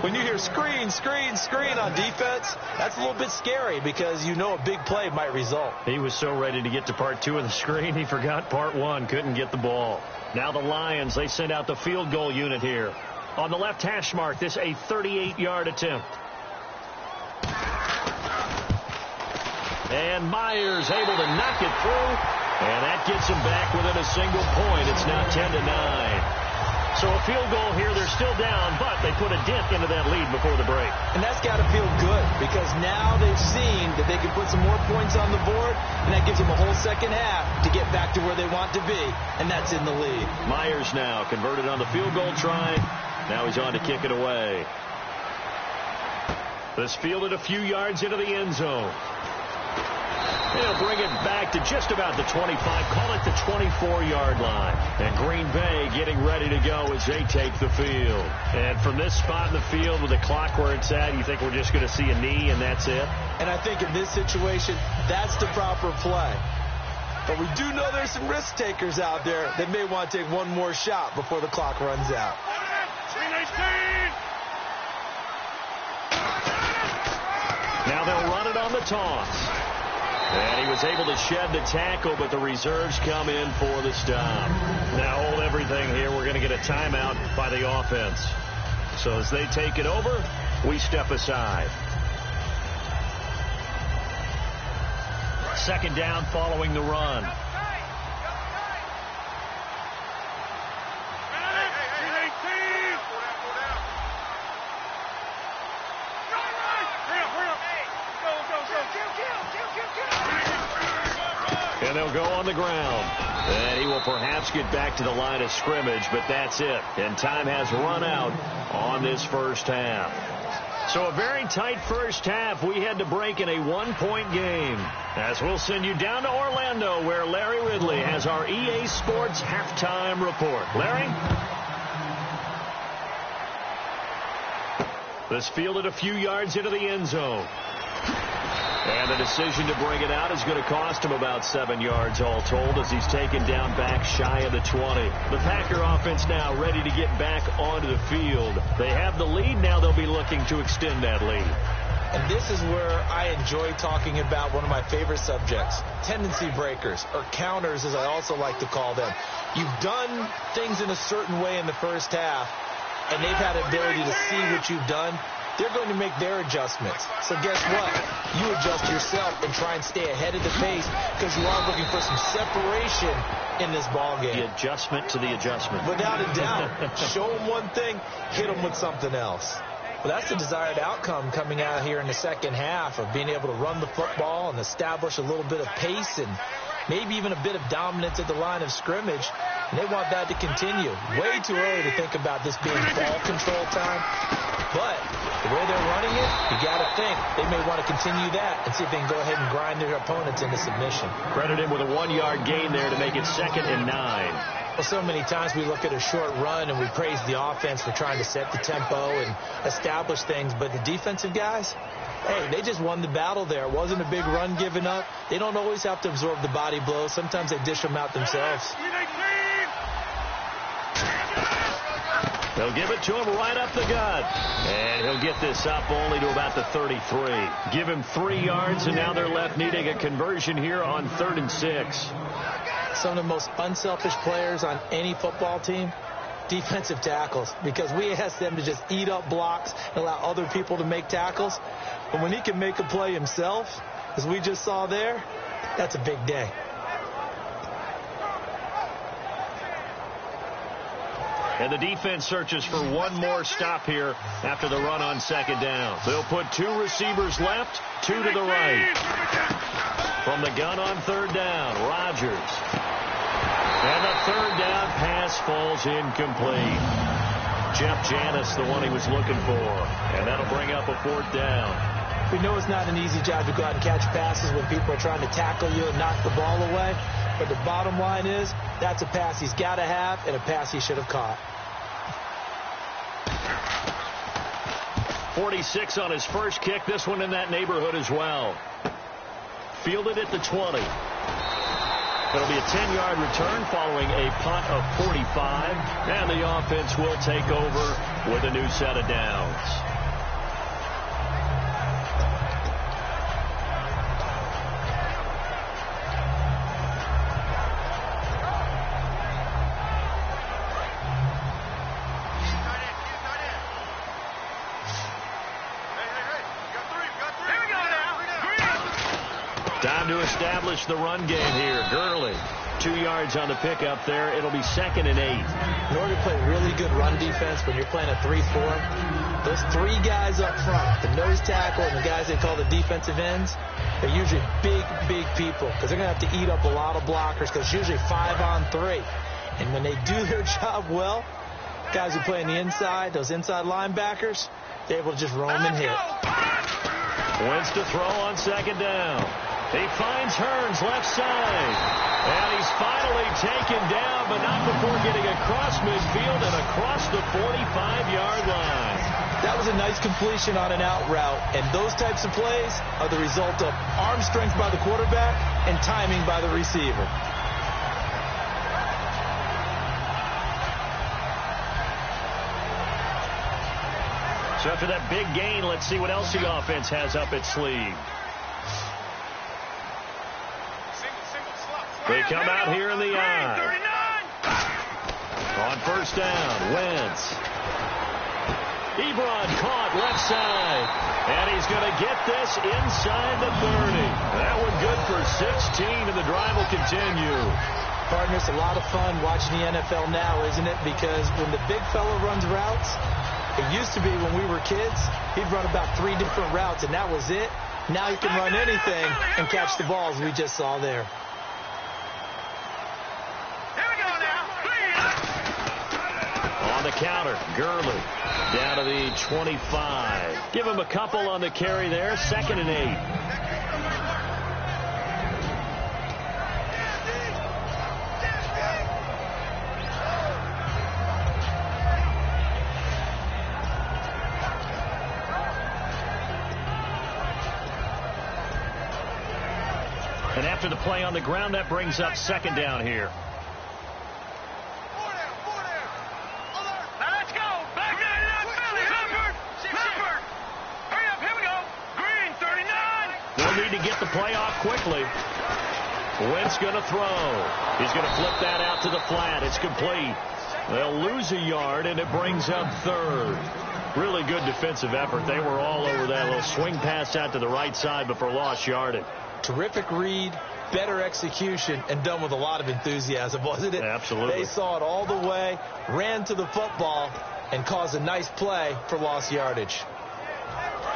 When you hear screen on defense, that's a little bit scary because you know a big play might result. He was so ready to get to part 2 of the screen, he forgot part 1, couldn't get the ball. Now the Lions, they send out the field goal unit here. On the left hash mark, this a 38-yard attempt. And Myers able to knock it through, and that gets him back within a single point. It's now 10-9. So a field goal here, they're still down, but they put a dent into that lead before the break. And that's got to feel good because now they've seen that they can put some more points on the board, and that gives them a whole second half to get back to where they want to be, and that's in the lead. Myers now converted on the field goal try. Now he's on to kick it away. This fielded a few yards into the end zone. They'll bring it back to just about the 25, call it the 24-yard line. And Green Bay getting ready to go as they take the field. And from this spot in the field with the clock where it's at, you think we're just going to see a knee and that's it? And I think in this situation, that's the proper play. But we do know there's some risk takers out there that may want to take one more shot before the clock runs out. Now they'll run it on the toss. And he was able to shed the tackle, but the reserves come in for the stop. Now hold everything here. We're going to get a timeout by the offense. So as they take it over, we step aside. 2nd down following the run. And they'll go on the ground. And he will perhaps get back to the line of scrimmage, but that's it. And time has run out on this first half. So a very tight first half. We had to break in a 1-point game. As we'll send you down to Orlando, where Larry Ridley has our EA Sports halftime report. Larry? This fielded a few yards into the end zone. And the decision to bring it out is going to cost him about 7 yards all told as he's taken down back shy of the 20. The Packer offense now ready to get back onto the field. They have the lead. Now they'll be looking to extend that lead. And this is where I enjoy talking about one of my favorite subjects, tendency breakers, or counters as I also like to call them. You've done things in a certain way in the first half, and they've had the ability to see what you've done. They're going to make their adjustments. So guess what? You adjust yourself and try and stay ahead of the pace because you are looking for some separation in this ballgame. The adjustment to the adjustment. Without a doubt. Show them one thing, hit them with something else. Well, that's the desired outcome coming out here in the second half of being able to run the football and establish a little bit of pace and maybe even a bit of dominance at the line of scrimmage. And they want that to continue. Way too early to think about this being ball control time. But the way they're running it, you got to think they may want to continue that and see if they can go ahead and grind their opponents into submission. Credit him with a 1-yard gain there to make it 2nd and 9. Well, so many times we look at a short run and we praise the offense for trying to set the tempo and establish things. But the defensive guys, hey, they just won the battle there. It wasn't a big run given up. They don't always have to absorb the body blows. Sometimes they dish them out themselves. They'll give it to him right up the gut. And he'll get this up only to about the 33. Give him 3 yards, and now they're left needing a conversion here on 3rd and 6. Some of the most unselfish players on any football team, defensive tackles, because we ask them to just eat up blocks and allow other people to make tackles. But when he can make a play himself, as we just saw there, that's a big day. And the defense searches for one more stop here after the run on 2nd down. They'll put 2 receivers left, 2 to the right. From the gun on 3rd down, Rodgers. And the 3rd down pass falls incomplete. Jeff Janis, the one he was looking for. And that'll bring up a 4th down. We know it's not an easy job to go out and catch passes when people are trying to tackle you and knock the ball away. But the bottom line is, that's a pass he's got to have and a pass he should have caught. 46 on his first kick. This one in that neighborhood as well. Fielded at the 20. It'll be a 10-yard return following a punt of 45. And the offense will take over with a new set of downs. Time to establish the run game here. Gurley, 2 yards on the pickup there. It'll be 2nd and 8. In order to play really good run defense when you're playing a 3-4, those 3 guys up front, the nose tackle and the guys they call the defensive ends, they're usually big people because they're going to have to eat up a lot of blockers because it's usually 5-on-3. And when they do their job well, guys who play on the inside, those inside linebackers, they're able to just roam and hit. Wentz to throw on 2nd down. He finds Hearns left side. And he's finally taken down, but not before getting across midfield and across the 45-yard line. That was a nice completion on an out route, and those types of plays are the result of arm strength by the quarterback and timing by the receiver. So after that big gain, let's see what else the offense has up its sleeve. They come out here in the eye. On 1st down, Wentz. Ebron caught left side. And he's going to get this inside the 30. That one good for 16, and the drive will continue. Partner, it's a lot of fun watching the NFL now, isn't it? Because when the big fella runs routes, it used to be when we were kids, he'd run about 3 different routes, and that was it. Now he can run anything and catch the balls we just saw there. On the counter, Gurley down to the 25. Give him a couple on the carry there. 2nd and 8. And after the play on the ground, that brings up 2nd down here. Need to get the play off quickly. Wentz going to throw. He's going to flip that out to the flat. It's complete. They'll lose a yard, and it brings up 3rd. Really good defensive effort. They were all over that little swing pass out to the right side, but for lost yardage. Terrific read, better execution, and done with a lot of enthusiasm, wasn't it? Absolutely. They saw it all the way, ran to the football, and caused a nice play for lost yardage.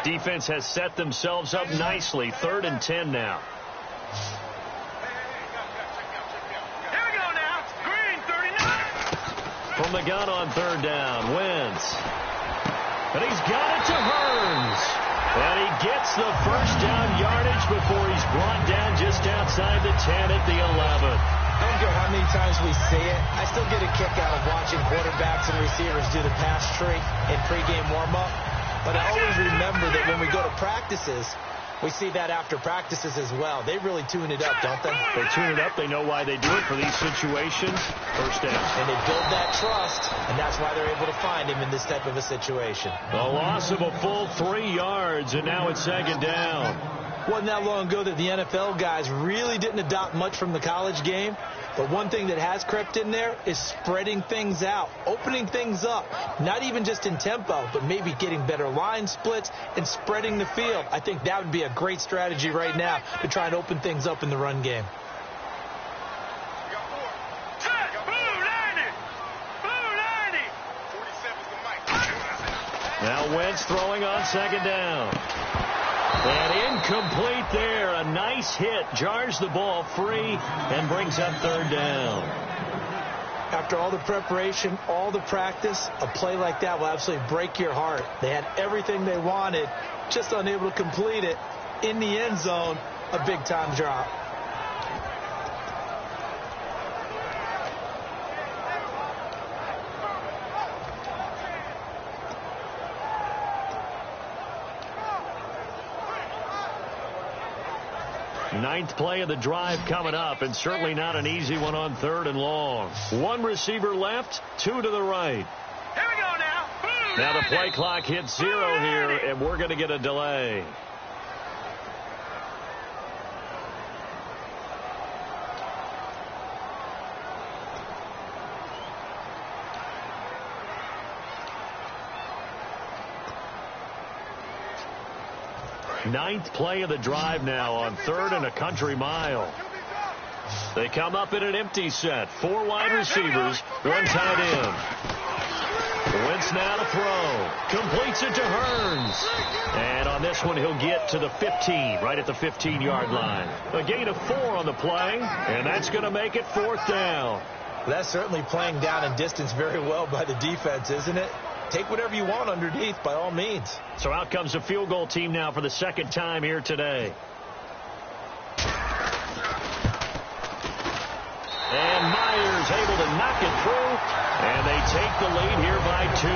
Defense has set themselves up nicely. 3rd and 10 now. Here we go now. Green, 39. From the gun on 3rd down, Wentz. And he's got it to Hearns. And he gets the 1st down yardage before he's brought down just outside the 10 at the 11. I don't care how many times we see it. I still get a kick out of watching quarterbacks and receivers do the pass tree in pregame warm-up. But I always remember that when we go to practices, We see that after practices as well. They really tune it up, don't they? They tune it up. They know why they do it for these situations. First down. And they build that trust, and that's why they're able to find him in this type of a situation. A loss of a full 3 yards, and now it's second down. Wasn't that long ago that the NFL guys really didn't adopt much from the college game. But one thing that has crept in there is spreading things out, opening things up, not even just in tempo, but maybe getting better line splits and spreading the field. I think that would be a great strategy right now to try and open things up in the run game. Now Wentz throwing on second down. And incomplete there. A nice hit. Jars the ball free and brings up third down. After all the preparation, all the practice, a play like that will absolutely break your heart. They had everything they wanted, just unable to complete it. In the end zone, a big-time drop. Ninth play of the drive coming up, and certainly not an easy one on third and long. One receiver left, 2 to the right. Here we go now. Boom, now the play clock hits 0 here, and we're going to get a delay. Ninth play of the drive now on third and a country mile. They come up in an empty set. 4 wide receivers, 1 tight end. Wentz now to throw. Completes it to Hearns. And on this one, he'll get to the 15, right at the 15-yard line. A gain of 4 on the play, and that's going to make it 4th down. That's certainly playing down in distance very well by the defense, isn't it? Take whatever you want underneath, by all means. So out comes the field goal team now for the second time here today. And Myers able to knock it through, and they take the lead here by 2,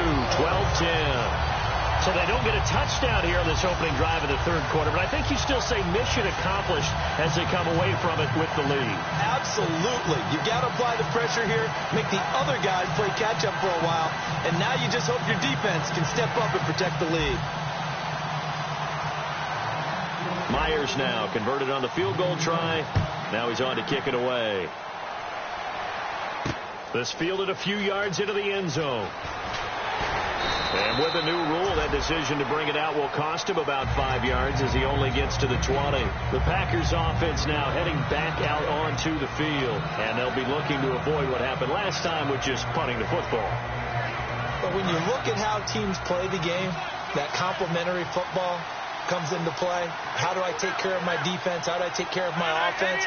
12-10. So they don't get a touchdown here on this opening drive of the third quarter, but I think you still say mission accomplished as they come away from it with the lead. Absolutely. You've got to apply the pressure here, make the other guys play catch-up for a while, and now you just hope your defense can step up and protect the lead. Myers now converted on the field goal try. Now he's on to kick it away. This fielded a few yards into the end zone. And with a new rule, that decision to bring it out will cost him about 5 yards as he only gets to the 20. The Packers offense now heading back out onto the field. And they'll be looking to avoid what happened last time with just punting the football. But when you look at how teams play the game, that complementary football comes into play. How do I take care of my defense? How do I take care of my offense?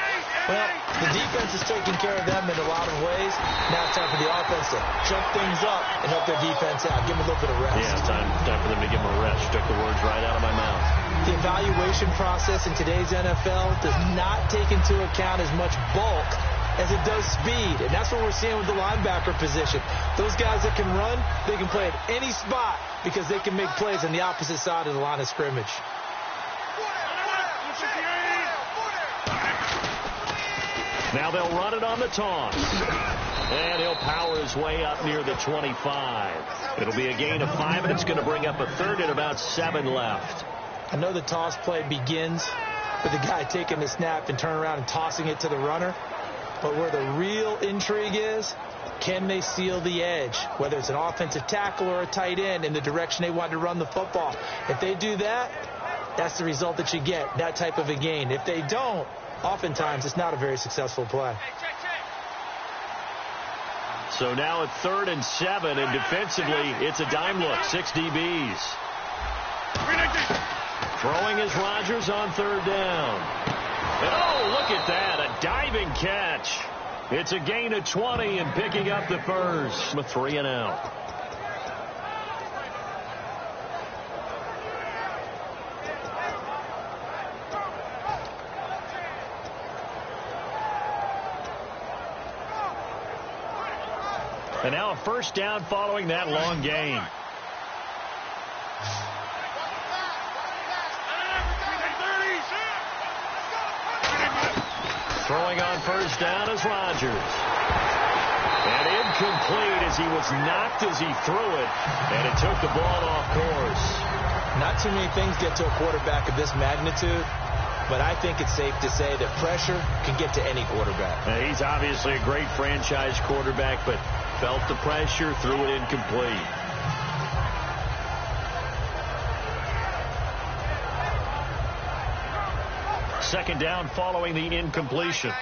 Well, the defense is taking care of them in a lot of ways. Now it's time for the offense to jump things up and help their defense out. Give them a little bit of rest. Yeah, time for them to give them a rest. You took the words right out of my mouth. The evaluation process in today's NFL does not take into account as much bulk as it does speed. And that's what we're seeing with the linebacker position. Those guys that can run, they can play at any spot because they can make plays on the opposite side of the line of scrimmage. Now they'll run it on the toss. And he'll power his way up near the 25. It'll be a gain of 5, and it's going to bring up a third and about 7 left. I know the toss play begins with the guy taking the snap and turning around and tossing it to the runner. But where the real intrigue is, can they seal the edge, whether it's an offensive tackle or a tight end, in the direction they want to run the football? If they do that, that's the result that you get, that type of a gain. If they don't, oftentimes it's not a very successful play. So now it's 3rd and 7, and defensively, it's a dime look, 6 DBs. Throwing is Rodgers on 3rd down. And oh, look at that, a diving catch. It's a gain of 20 and picking up the first. A 3 and out. And now a first down following that long gain. Throwing on first down is Rodgers. And incomplete as he was knocked as he threw it, and it took the ball off course. Not too many things get to a quarterback of this magnitude, but I think it's safe to say that pressure can get to any quarterback. He's obviously a great franchise quarterback, but felt the pressure, threw it incomplete. Second down following the incompletion.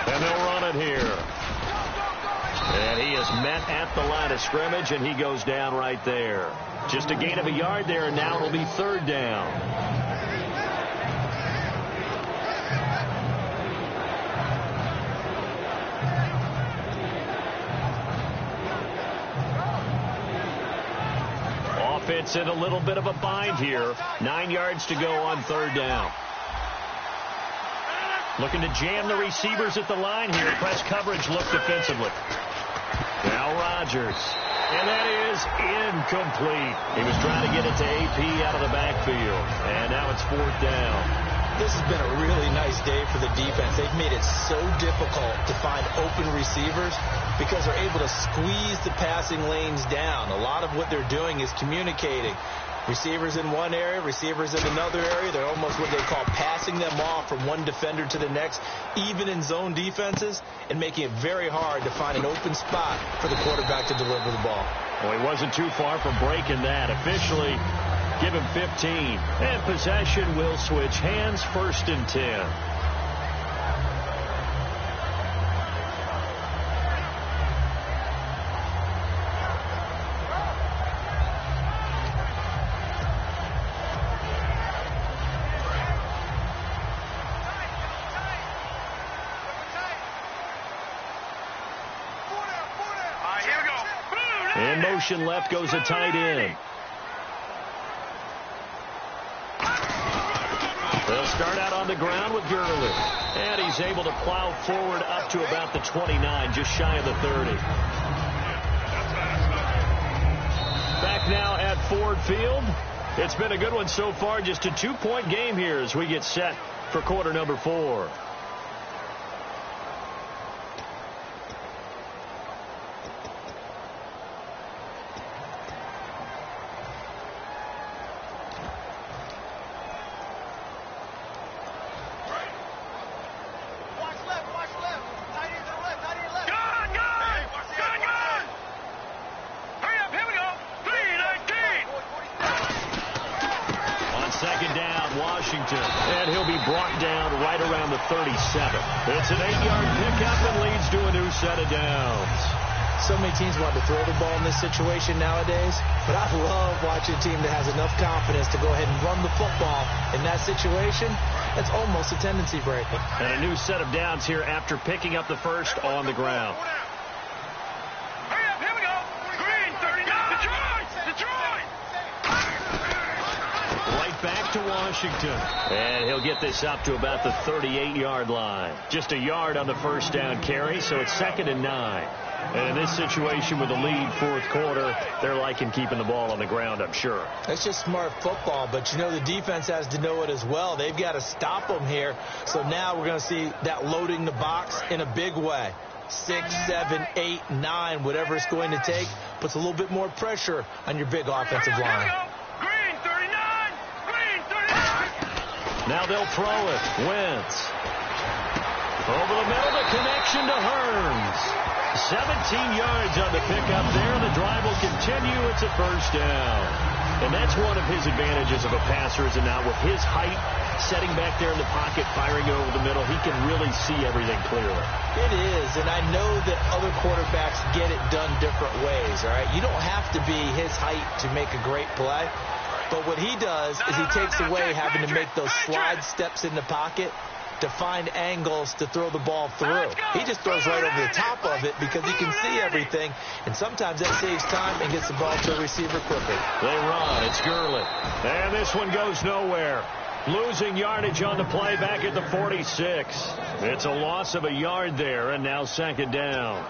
And they'll run it here. And he is met at the line of scrimmage, and he goes down right there. Just a gain of a yard there, and now it'll be third down. Offense in a little bit of a bind here. 9 yards to go on third down. Looking to jam the receivers at the line here. Press coverage look defensively. Now Rodgers. And that is incomplete. He was trying to get it to AP out of the backfield. And now it's fourth down. This has been a really nice day for the defense. They've made it so difficult to find open receivers because they're able to squeeze the passing lanes down. A lot of what they're doing is communicating. Receivers in one area, receivers in another area. They're almost what they call passing them off from one defender to the next, even in zone defenses, and making it very hard to find an open spot for the quarterback to deliver the ball. Well, he wasn't too far from breaking that. Officially, give him 15. And possession will switch hands, first and 10. In motion left goes a tight end. They'll start out on the ground with Gurley. And he's able to plow forward up to about the 29, just shy of the 30. Back now at Ford Field. It's been a good one so far. Just a 2-point game here as we get set for quarter number 4. And he'll be brought down right around the 37. It's an 8-yard pickup and leads to a new set of downs. So many teams want to throw the ball in this situation nowadays, but I love watching a team that has enough confidence to go ahead and run the football in that situation. That's almost a tendency breaker. And a new set of downs here after picking up the first on the ground. Hurry up, here we go. Green, 39. Detroit! Right back to Washington. And he'll get this up to about the 38-yard line. Just a yard on the first down carry, so it's 2nd and 9. And in this situation with the lead fourth quarter, they're liking keeping the ball on the ground, I'm sure. That's just smart football, but you know the defense has to know it as well. They've got to stop them here. So now we're going to see that loading the box in a big way. 6, 7, 8, 9, whatever it's going to take, puts a little bit more pressure on your big offensive line. Green, 39. Green, 39. Now they'll throw it. Wentz. Over the middle, the connection to Hearns. 17 yards on the pickup there. The drive will continue. It's a first down. And that's one of his advantages of a passer, is now with his height, setting back there in the pocket, firing it over the middle, he can really see everything clearly. It is, and I know that other quarterbacks get it done different ways, all right? You don't have to be his height to make a great play. But what he does is he takes away having to make those slide steps in the pocket to find angles to throw the ball through. He just throws right over the top of it because he can see everything, and sometimes that saves time and gets the ball to a receiver quicker. They run. It's Gurley. And this one goes nowhere. Losing yardage on the play back at the 46. It's a loss of a yard there, and now 2nd down.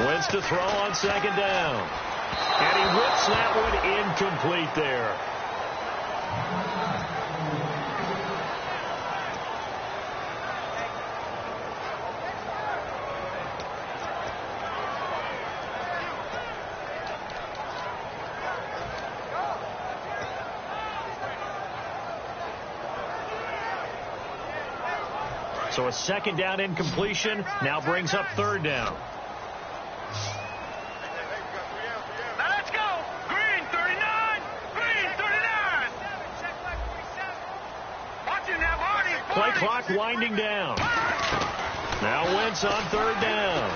Wins to throw on second down. And he whips that one incomplete there. So a second down incompletion now brings up third down. Now let's go. Green 39. Green 39. Watching that Marty. Play clock winding down. Now Wentz on third down.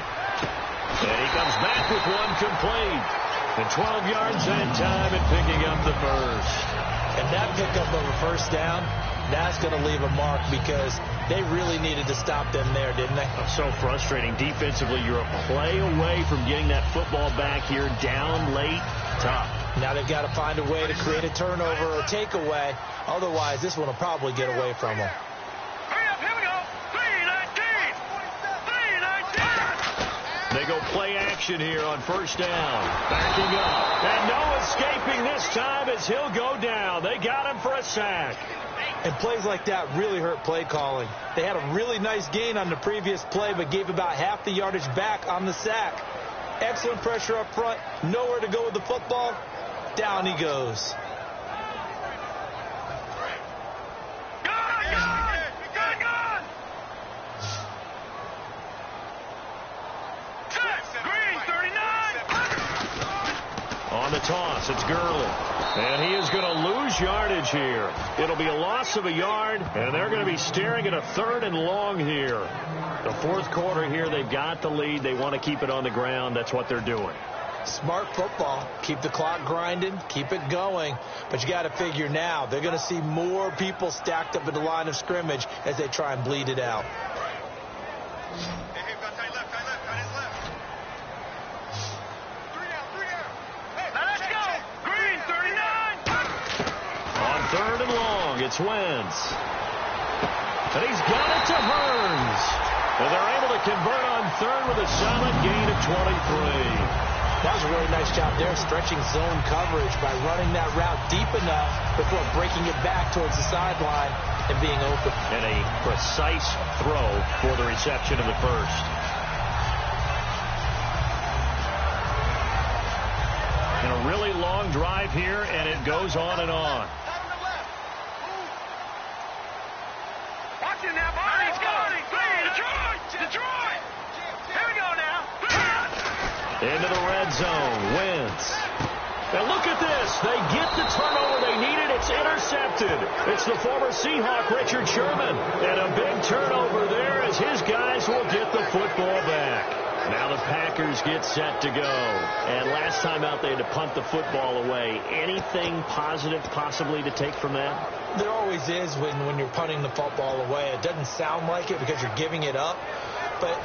And he comes back with one complete. And 12 yards and time and picking up the first. And that pickup of a first down, that's going to leave a mark because they really needed to stop them there, didn't they? So frustrating. Defensively, you're a play away from getting that football back here. Down late, tough. Now they've got to find a way to create a turnover or takeaway. Otherwise, this one will probably get away from them. Hurry up, here we go. 319. 319. They go play action here on first down. Backing up. And no escaping this time as he'll go down. They got him for a sack. And plays like that really hurt play calling. They had a really nice gain on the previous play, but gave about half the yardage back on the sack. Excellent pressure up front. Nowhere to go with the football. Down he goes. Gone. Green 39. On the toss, it's Gurley. And he is going to lose yardage here. It'll be a loss of a yard, and they're going to be staring at a third and long here. The fourth quarter here, they've got the lead. They want to keep it on the ground. That's what they're doing. Smart football. Keep the clock grinding. Keep it going. But you got to figure now they're going to see more people stacked up at the line of scrimmage as they try and bleed it out. Third and long, it's Wentz. And he's got it to Hearns. And they're able to convert on third with a solid gain of 23. That was a really nice job there, stretching zone coverage by running that route deep enough before breaking it back towards the sideline and being open. And a precise throw for the reception of the first. And a really long drive here, and it goes on and on. Detroit! Here we go now. Into the red zone. Wentz. And look at this. They get the turnover they needed. It's intercepted. It's the former Seahawk, Richard Sherman. And a big turnover there as his guys will get the football back. Now the Packers get set to go. And last time out, they had to punt the football away. Anything positive possibly to take from that? There always is when you're punting the football away. It doesn't sound like it because you're giving it up, but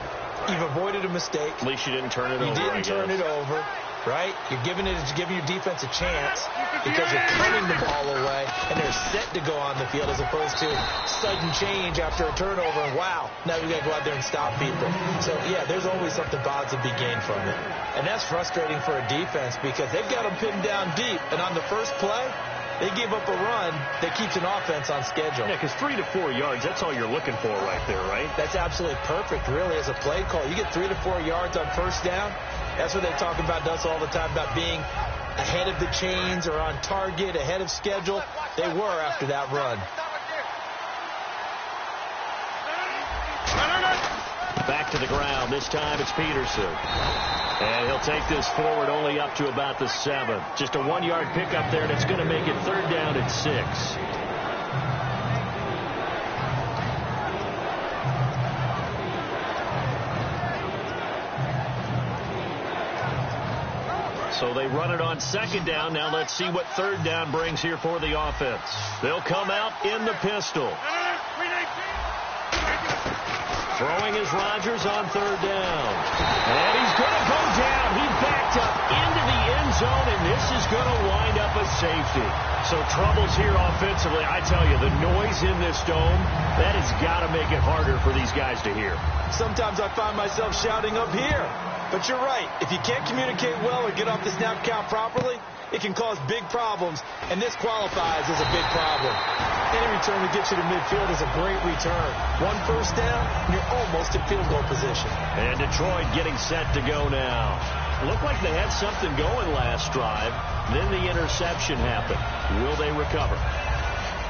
you've avoided a mistake. At least you didn't turn it over. You didn't turn it over, right? You're giving your defense a chance because you're punting the ball away, and they're set to go on the field as opposed to sudden change after a turnover, and wow, now we got to go out there and stop people. So, yeah, there's always something positive to be gained from it. And that's frustrating for a defense because they've got them pinned down deep, and on the first play, they give up a run that keeps an offense on schedule. Yeah, because 3 to 4 yards, that's all you're looking for right there, right? That's absolutely perfect, really, as a play call. You get 3 to 4 yards on first down. That's what they talk about to us all the time, about being ahead of the chains or on target, ahead of schedule. They were after that run. Back to the ground. This time it's Peterson. And he'll take this forward only up to about the 7. Just a 1-yard pickup there, and it's going to make it third down at 6. So they run it on second down. Now let's see what third down brings here for the offense. They'll come out in the pistol. Throwing is Rodgers on third down. And he's going to go down. He backed up into the end zone, and this is going to wind up a safety. So troubles here offensively. I tell you, the noise in this dome, that has got to make it harder for these guys to hear. Sometimes I find myself shouting up here. But you're right. If you can't communicate well or get off the snap count properly, it can cause big problems, and this qualifies as a big problem. Any return that gets you to midfield is a great return. One first down, and you're almost in field goal position. And Detroit getting set to go now. Looked like they had something going last drive. Then the interception happened. Will they recover?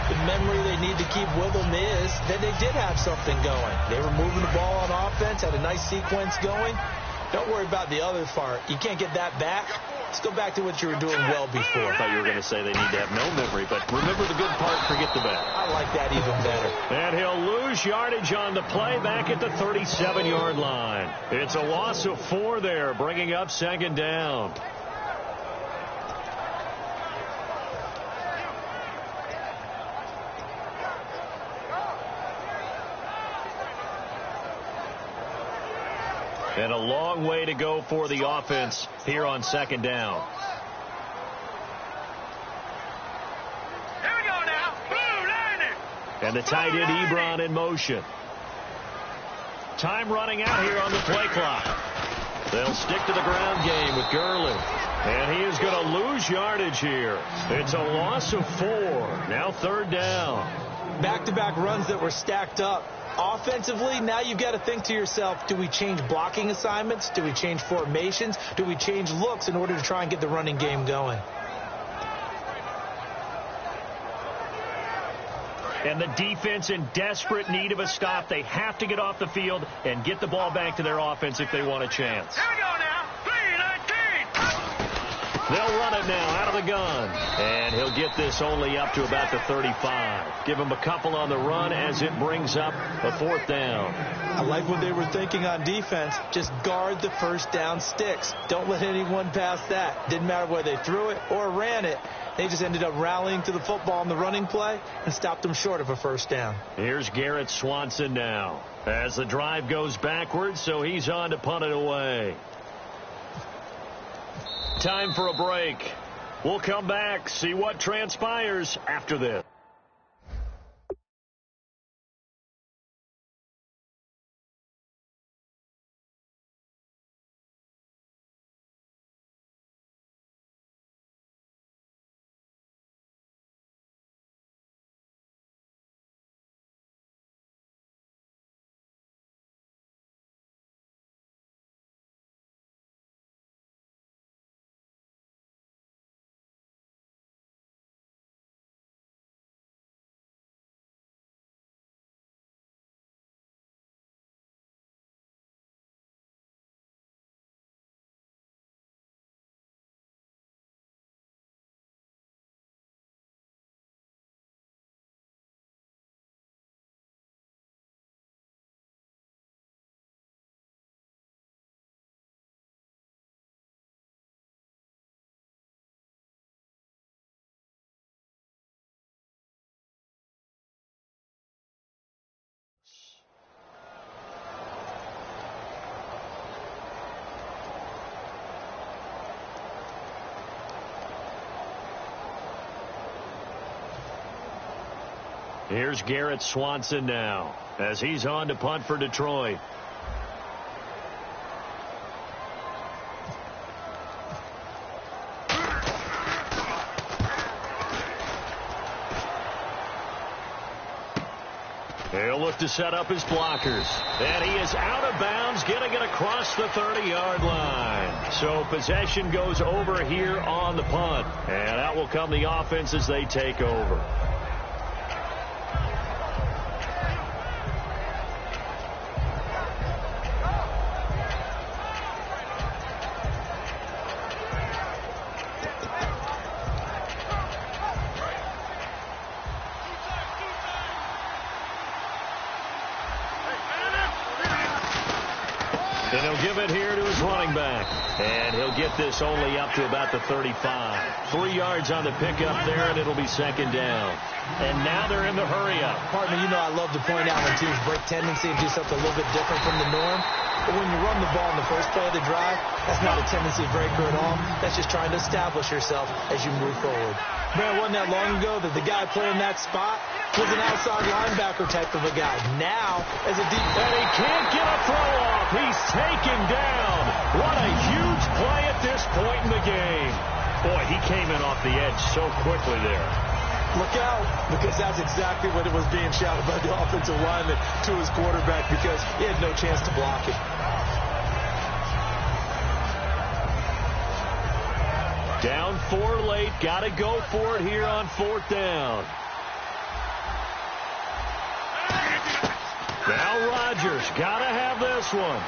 The memory they need to keep with them is that they did have something going. They were moving the ball on offense, had a nice sequence going. Don't worry about the other part. You can't get that back. Let's go back to what you were doing well before. I thought you were going to say they need to have no memory, but remember the good part, forget the bad. I like that even better. And he'll lose yardage on the play back at the 37-yard line. It's a loss of 4 there, bringing up second down. And a long way to go for the offense here on second down. Here we go now. Boom, landing. And the tight end Ebron in motion. Time running out here on the play clock. They'll stick to the ground game with Gurley. And he is going to lose yardage here. It's a loss of 4. Now third down. Back-to-back runs that were stacked up. Offensively, now you've got to think to yourself, do we change blocking assignments? Do we change formations? Do we change looks in order to try and get the running game going? And the defense in desperate need of a stop. They have to get off the field and get the ball back to their offense if they want a chance. Here we go now. 3-19. They'll run it now out of the gun. And he'll get this only up to about the 35. Give him a couple on the run as it brings up a 4th down. I like what they were thinking on defense. Just guard the first down sticks. Don't let anyone pass that. Didn't matter whether they threw it or ran it. They just ended up rallying to the football on the running play and stopped them short of a first down. Here's Garrett Swanson now as the drive goes backwards, so he's on to punt it away. Time for a break. We'll come back, see what transpires after this. Here's Garrett Swanson now as he's on to punt for Detroit. He'll look to set up his blockers. And he is out of bounds, getting it across the 30-yard line. So possession goes over here on the punt. And out will come the offense as they take over. And he'll give it here to his running back. And he'll get this only up to about the 35. 3 yards on the pickup there, and it'll be second down. and now they're in the hurry-up. Partner, you know I love to point out when teams break tendency and do something a little bit different from the norm. But when you run the ball in the first play of the drive, that's not a tendency breaker at all. That's just trying to establish yourself as you move forward. Man, it wasn't that long ago that the guy playing that spot was an outside linebacker type of a guy. Now, as a deep... And he can't get a throw off. He's taken down. What a huge play at this point in the game. Boy, he came in off the edge so quickly there. Look out, because that's exactly what it was being shouted by the offensive lineman to his quarterback, because he had no chance to block it. Down 4 late. Got to go for it here on 4th down. Now Rodgers got to have this one.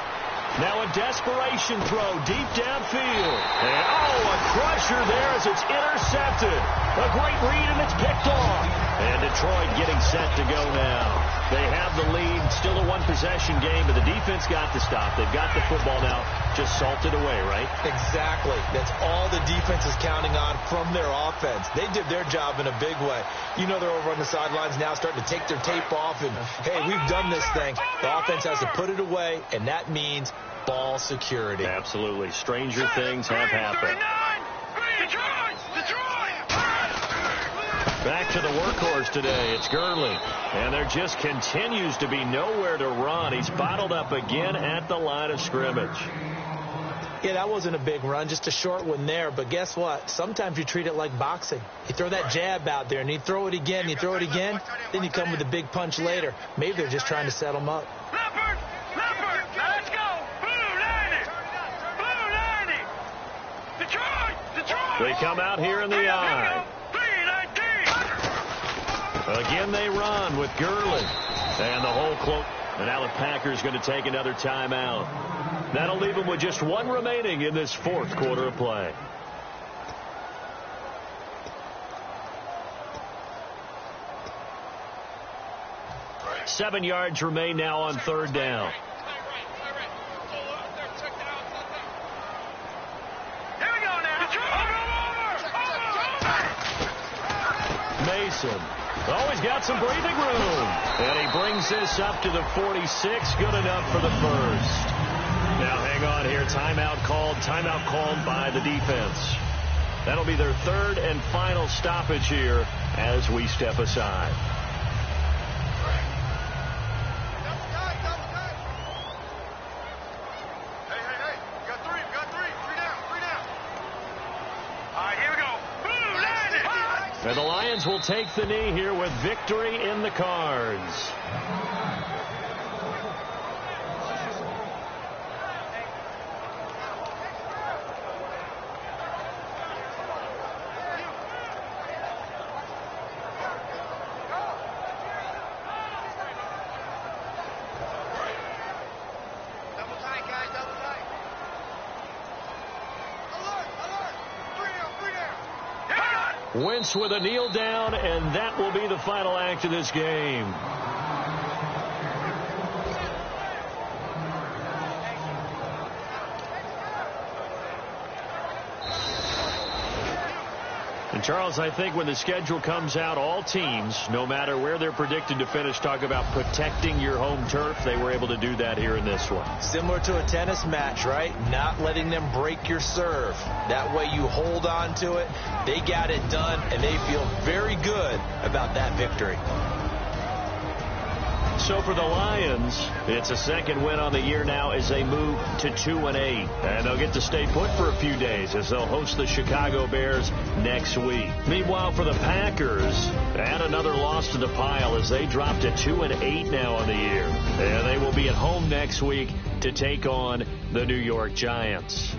Now a desperation throw deep downfield. And, a crusher there as it's intercepted. A great read, and it's picked off. And Detroit getting set to go now. They have the lead. Still a one-possession game, but the defense got to stop. They've got the football now. Just salted away, right? Exactly. That's all the defense is counting on from their offense. They did their job in a big way. You know they're over on the sidelines now starting to take their tape off, and, hey, we've done this thing. The offense has to put it away, and that means ball security. Absolutely. Stranger things have happened. Back to the workhorse today. It's Gurley. And there just continues to be nowhere to run. He's bottled up again at the line of scrimmage. Yeah, that wasn't a big run, just a short one there. But guess what? Sometimes you treat it like boxing. You throw that jab out there, and you throw it again, you throw it again, then you come with a big punch later. Maybe they're just trying to set him up. Leopard, let's go. Blue 90. Blue 90. Detroit. They come out here in the eye. Again they run with Gurley. And the whole cloak. And now the Packers going to take another timeout. That'll leave them with just one remaining in this 4th quarter of play. Right. 7 yards remain now on 3rd down. Here we go now. Mason. Oh, he's got some breathing room. And he brings this up to the 46. Good enough for the first. Now, hang on here. Timeout called by the defense. That'll be their 3rd and final stoppage here as we step aside. Hey. We got three. Three down. All right, here we go. Blue 90. And the Lions will take the knee here with victory in the cards. Wentz with a kneel down, and that will be the final act of this game. And Charles, I think when the schedule comes out, all teams, no matter where they're predicted to finish, talk about protecting your home turf. They were able to do that here in this one. Similar to a tennis match, right? Not letting them break your serve. That way you hold on to it. They got it done, and they feel very good about that victory. So for the Lions, it's a 2nd win on the year now as they move to 2-8. And they'll get to stay put for a few days as they'll host the Chicago Bears next week. Meanwhile, for the Packers, add another loss to the pile as they drop to 2-8 now on the year. And they will be at home next week to take on the New York Giants.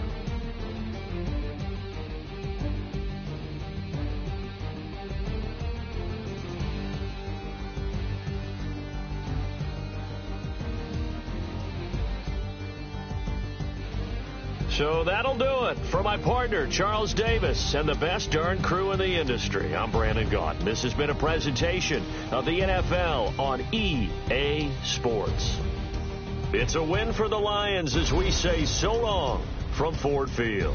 So that'll do it. For my partner, Charles Davis, and the best darn crew in the industry, I'm Brandon Gaunt. This has been a presentation of the NFL on EA Sports. It's a win for the Lions as we say so long from Ford Field.